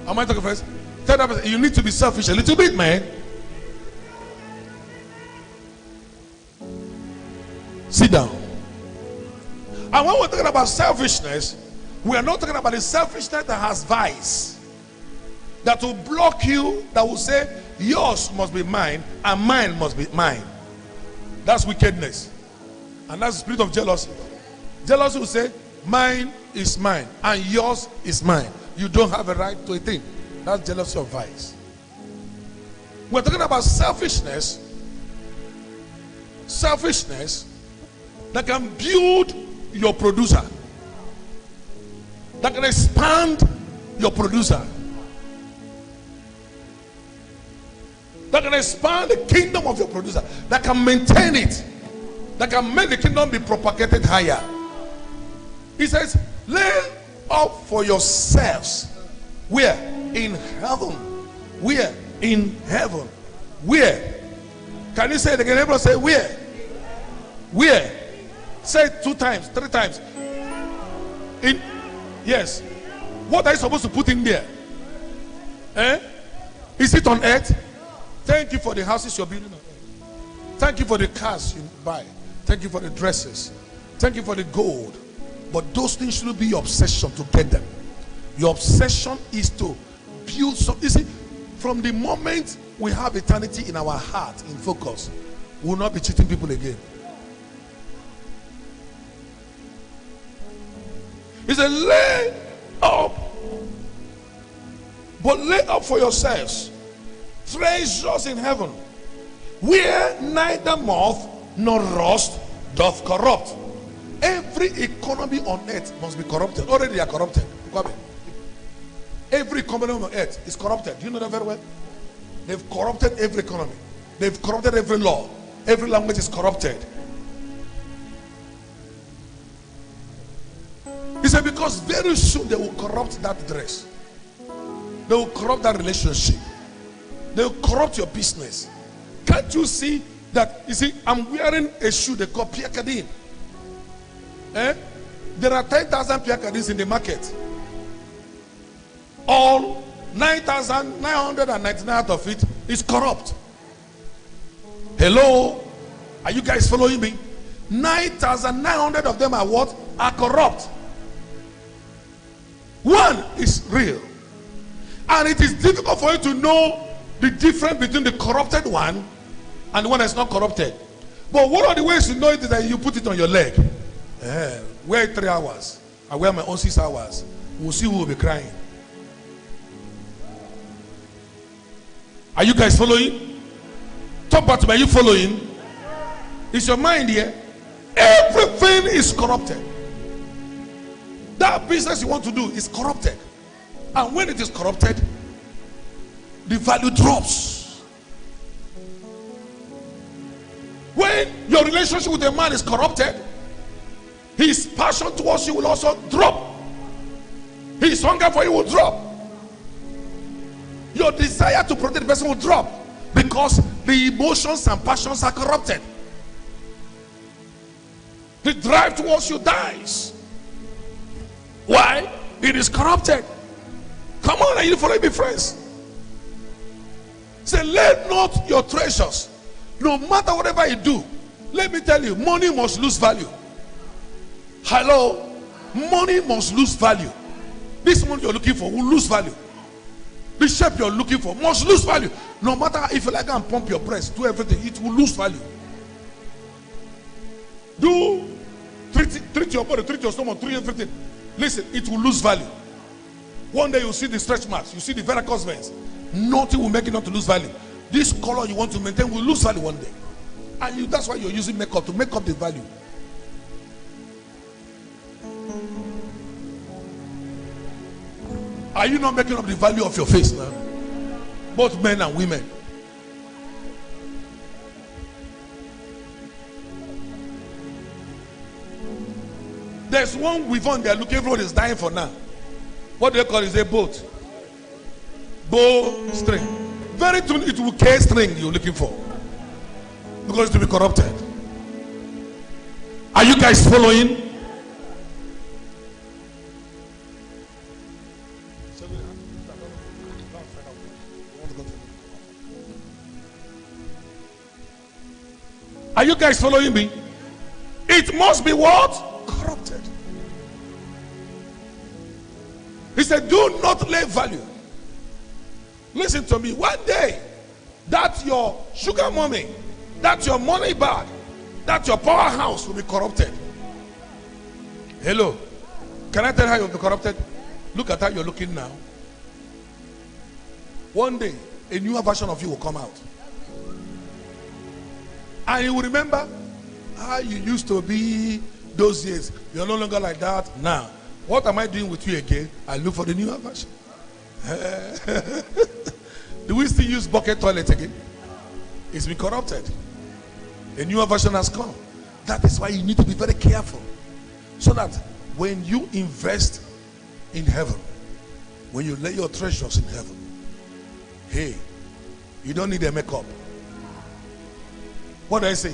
Am I talking first? Tell that person, you need to be selfish a little bit, man. Sit down. And when we're talking about selfishness, we are not talking about the selfishness that has vice, that will block you, that will say yours must be mine and mine must be mine. That's wickedness, and that's the spirit of jealousy. Jealousy will say mine is mine and yours is mine. You don't have a right to a thing. That's jealousy of vice. We're talking about selfishness. Selfishness that can build your producer, that can expand your producer, that can expand the kingdom of your producer, that can maintain it, that can make the kingdom be propagated higher. He says, lay up for yourselves. Where? In heaven. Where? In heaven. Where? Can you say it again? Everyone say where? Where? Say it 2 times, 3 times. In, yes. What are you supposed to put in there? Eh? Is it on earth? Thank you for the houses you're building on earth. Thank you for the cars you buy. Thank you for the dresses. Thank you for the gold. But those things shouldn't be your obsession to get them. Your obsession is to build some. You see, from the moment we have eternity in our heart, in focus, we will not be cheating people again. He said, lay up, but lay up for yourselves treasures in heaven, where neither moth nor rust doth corrupt. Every economy on earth must be corrupted. Already they are corrupted. Every economy on earth is corrupted. Do you know that very well? They've corrupted every economy. They've corrupted every law. Every language is corrupted. He said, because very soon they will corrupt that dress. They will corrupt that relationship. They will corrupt your business. Can't you see that? You see, I'm wearing a shoe they call Pierre Cardin. There are 10,000 Pierre Cardins in the market. all 9,999 out of it is corrupt. Hello? Are you guys following me? 9,900 of them are what? Are corrupt. One is real. And it is difficult for you to know the difference between the corrupted one and the one that's not corrupted. But one of the ways to know it is that you put it on your leg. Wear it 3 hours. I wear my own 6 hours. We'll see who will be crying. Are you guys following? Talk back to me. Are you following? Is your mind here? Everything is corrupted. That business you want to do is corrupted. And when it is corrupted, the value drops. When your relationship with a man is corrupted, his passion towards you will also drop. His hunger for you will drop. Your desire to protect the person will drop, because the emotions and passions are corrupted. The drive towards you dies. Why? It is corrupted. Come on, are you following me, friends? Say, let not your treasures, no matter whatever you do, let me tell you, money must lose value. Hello? Money must lose value. This money you're looking for will lose value. The shape you're looking for must lose value. No matter if you like and pump your breast, do everything, it will lose value. Treat your body, treat your stomach, treat everything. Listen, it will lose value. One day you'll see the stretch marks, you see the varicose veins. Nothing will make it not to lose value. This color you want to maintain will lose value one day. And that's why you're using makeup, to make up the value. Are you not making up the value of your face now? Both men and women. There's one weave-on they're looking for, is dying for now. What do they call it? Is a boat. Bow string. Very soon it will K string you're looking for, because it will be corrupted. Are you guys following? Are you guys following me? It must be what? Corrupted. He said, do not lay value. Listen to me. One day, that your sugar mommy, that your money bag, that your powerhouse will be corrupted. Hello. Can I tell you how you'll be corrupted? Look at how you're looking now. One day, a newer version of you will come out. And you will remember how you used to be those years. You're no longer like that now. What am I doing with you again? I look for the newer version. Do we still use bucket toilet again? It's been corrupted. A newer version has come. That is why you need to be very careful, so that when you invest in heaven, when you lay your treasures in heaven, hey, you don't need a makeup. What do I say?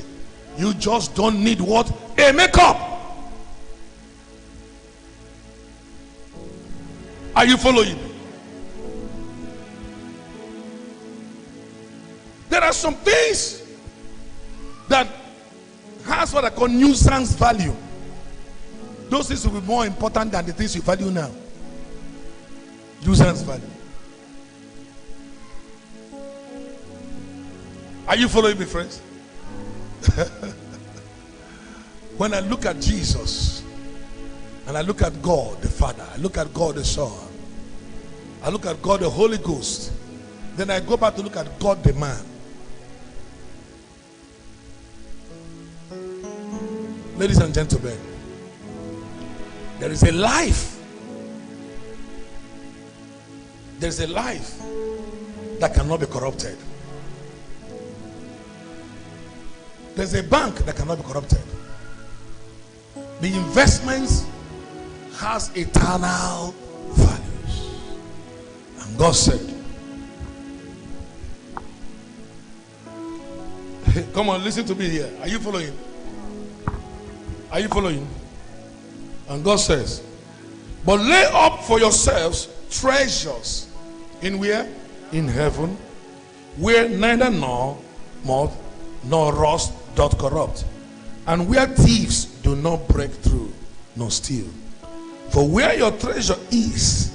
You just don't need what? A makeup. Are you following? There are some things that has what I call nuisance value. Those things will be more important than the things you value now. Nuisance value. Are you following me, friends? When I look at Jesus, and I look at God the Father, I look at God the Son, I look at God the Holy Ghost, then I go back to look at God the man. Ladies and gentlemen, there is a life. There's a life that cannot be corrupted. There's a bank that cannot be corrupted. The investments has eternal values. And God said, hey, come on, listen to me here. Are you following? Are you following? And God says, but lay up for yourselves treasures in where? In heaven, where neither nor moth nor rust doth corrupt, and where thieves do not break through nor steal. For where your treasure is,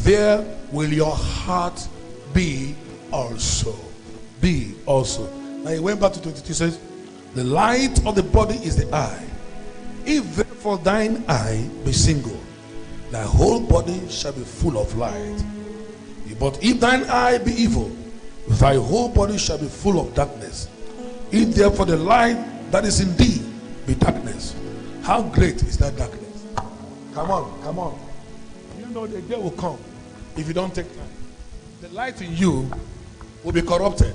there will your heart be also. Be also. Now he went back to 22, says, the light of the body is the eye. If therefore thine eye be single, thy whole body shall be full of light. But if thine eye be evil, thy whole body shall be full of darkness. If therefore the light that is in thee be darkness, how great is that darkness? Come on. You know the day will come if you don't take time. The light in you will be corrupted.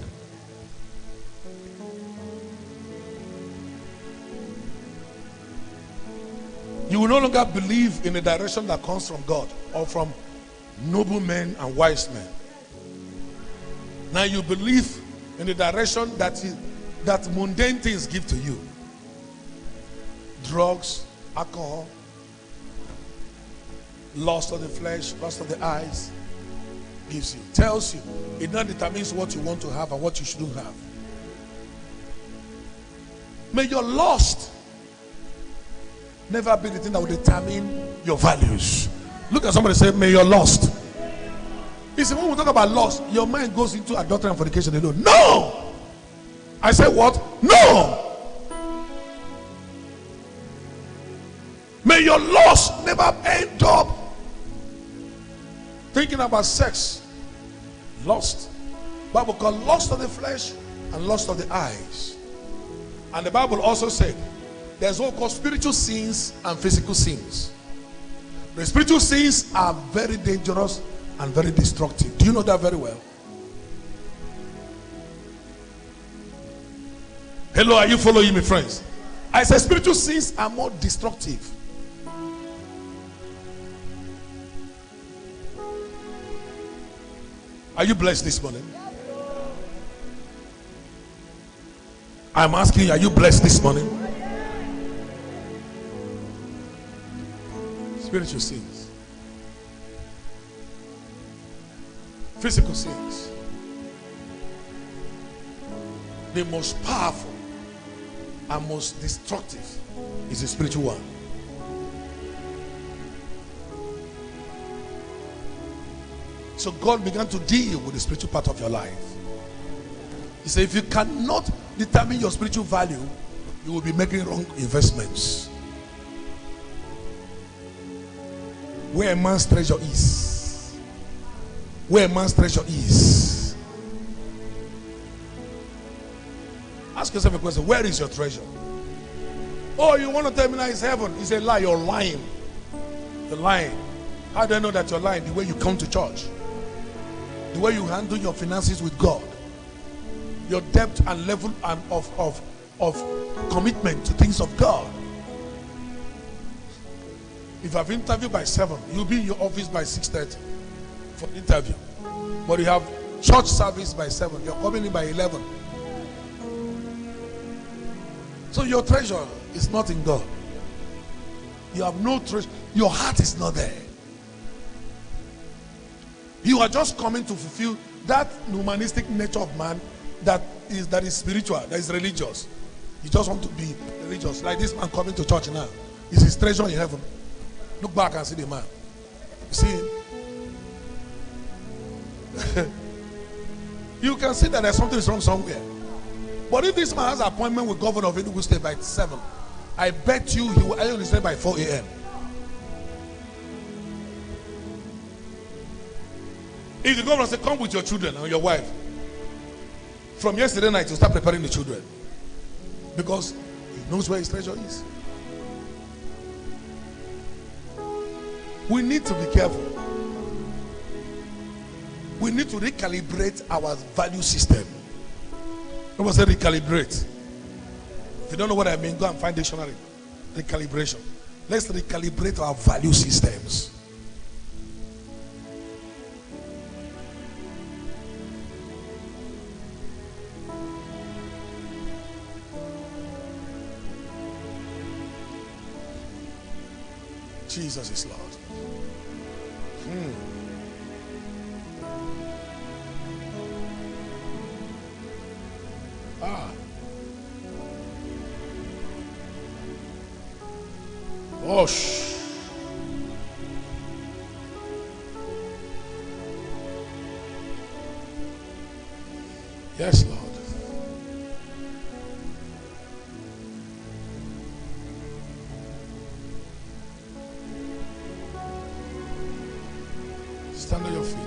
You will no longer believe in a direction that comes from God or from noble men and wise men. Now you believe in the direction that mundane things give to you. Drugs, alcohol, lust of the flesh, lust of the eyes gives you, tells you. It now determines what you want to have and what you shouldn't have. May your lust never be the thing that will determine your values. Look at somebody and say, may your lust. You see, when we talk about lust, your mind goes into adultery and fornication alone. No! I say what? No! May your lust never end up thinking about sex. Lust. Bible called lust of the flesh and lust of the eyes. And the Bible also said there's what called spiritual sins and physical sins. The spiritual sins are very dangerous and very destructive. Do you know that very well? Hello, are you following me, friends? I said spiritual sins are more destructive. Are you blessed this morning? I'm asking you, are you blessed this morning? Spiritual sins, physical sins. The most powerful and most destructive is the spiritual one. So God began to deal with the spiritual part of your life. He said, if you cannot determine your spiritual value, you will be making wrong investments. Where a man's treasure is, where a man's treasure is. Ask yourself a question, where is your treasure? Oh, you want to tell me now it's heaven? It's a lie. You're lying. You're lying. How do I know that you're lying? The way you come to church, the way you handle your finances with God, your depth and level and of commitment to things of God. If you have interview by 7, you'll be in your office by 6:30 for interview. But you have church service by 7. You're coming in by 11. So your treasure is not in God. You have no treasure. Your heart is not there. You are just coming to fulfill that humanistic nature of man that is spiritual, that is religious. You just want to be religious. Like this man coming to church now. Is his treasure in heaven? Look back and see the man. You see him? You can see that there's something wrong somewhere. But if this man has an appointment with governor of Enugu State by 7, I bet you he will only stay by 4 a.m. If the governor says, come with your children and your wife, from yesterday night he'll start preparing the children. Because he knows where his treasure is. We need to be careful. We need to recalibrate our value system. I was say recalibrate. If you don't know what I mean, go and find dictionary. Recalibration. Let's recalibrate our value systems. Jesus is Lord. Oh, yes, Lord. Stand on your feet.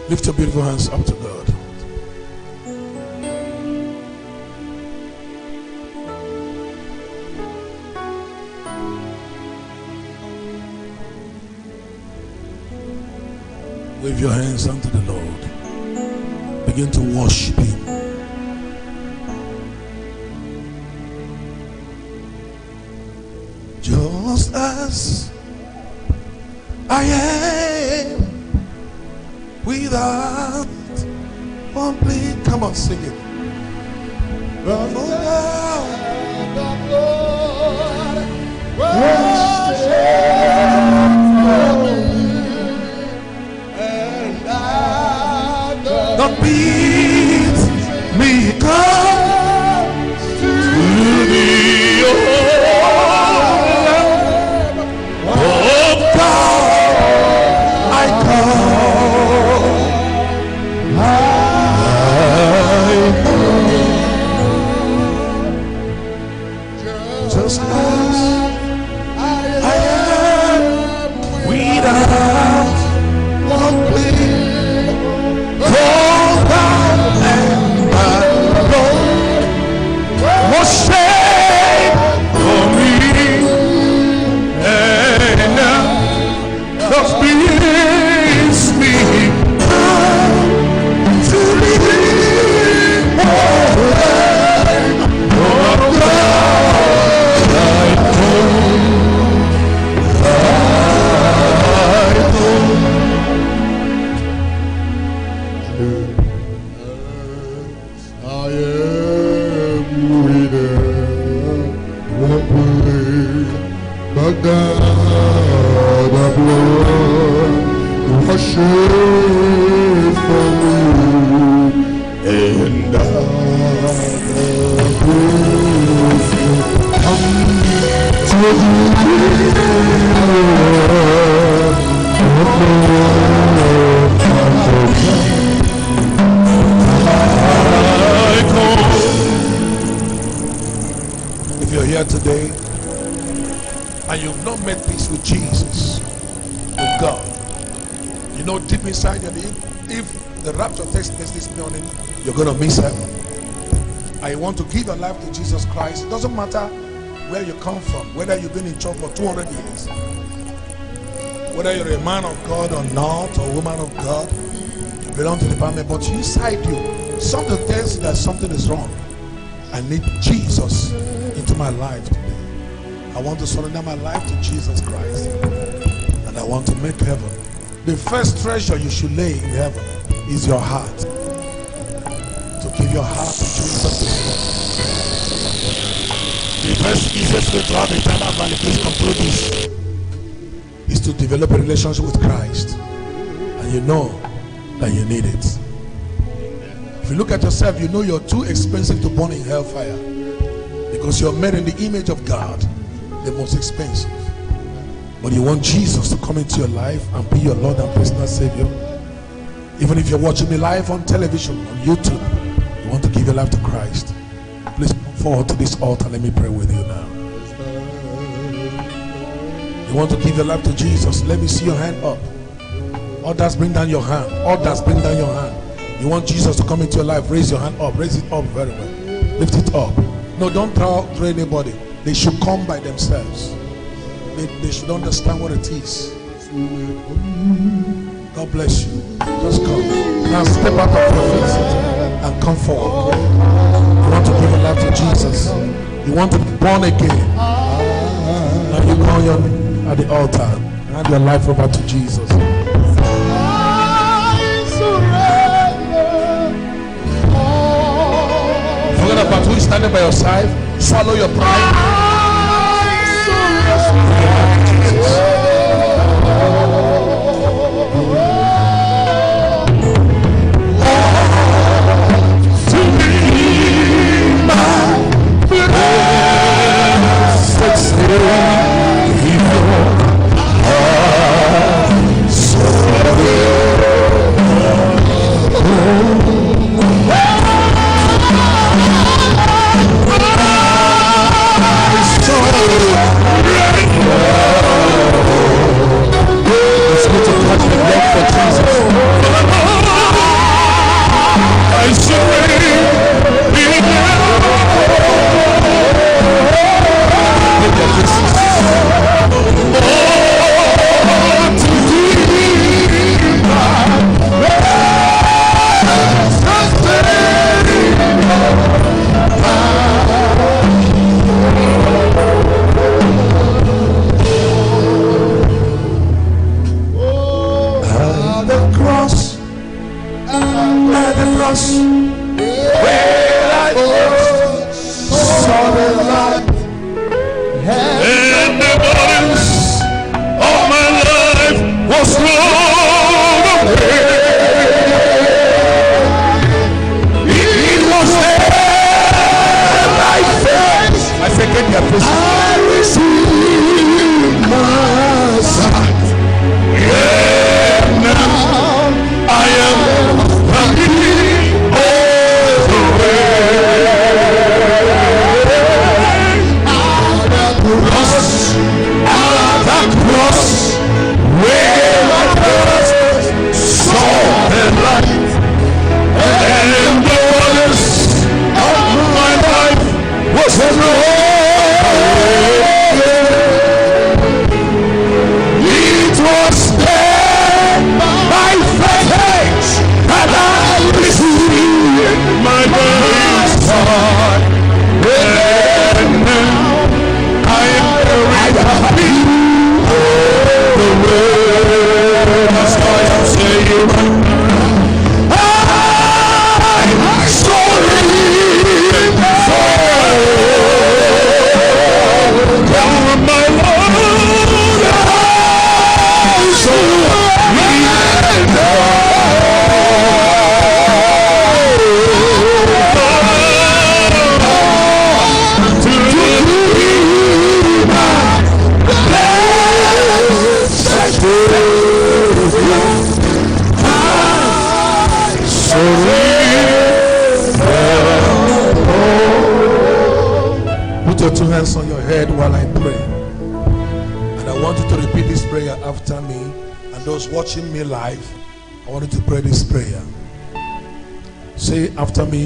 Lift your beautiful hands up to God. Wave your hands unto the Lord. Begin to worship Him. Just as I am without one plea. Come on, sing it. Run down the Lord, and don't beat me, come to thee, oh God, I come. Just as I am without one plea, fall down and my Lord was saved for me, and just beats me to thee, oh if you're here today and you've not made peace with Jesus, with God, you know deep inside you, if the rapture takes place this morning, you're going to miss heaven. I want to give your life to Jesus Christ. It doesn't matter where you come from, whether you've been in church for 200 years, whether you're a man of God or not, or a woman of God, you belong to the family, but inside you, something tells you that something is wrong. I need Jesus into my life today. I want to surrender my life to Jesus Christ, and I want to make heaven. The first treasure you should lay in heaven is your heart. To give your heart to Jesus is the first easiest way to have eternal value. Please conclude this. Is to develop a relationship with Christ, and you know that you need it. If you look at yourself, you know you're too expensive to burn in hellfire, because you're made in the image of God, the most expensive. But you want Jesus to come into your life and be your Lord and personal Savior. Even if you're watching me live on television, on YouTube, you want to give your life to Christ, please come forward to this altar. Let me pray with you now. You want to give your life to Jesus? Let me see your hand up. Others, bring down your hand. Others, bring down your hand. You want Jesus to come into your life? Raise your hand up. Raise it up very well. Lift it up. No, don't throw anybody. They should come by themselves. They should understand what it is. God bless you. Just come. Now step out of your feet and come forward. You want to give your life to Jesus. You want to be born again. Now you call your name at the altar. Hand your life over to Jesus. Forget about who is standing by your side. Swallow your pride. Put your two hands on your head while I pray. And I want you to repeat this prayer after me. And those watching me live, I want you to pray this prayer. Say after me.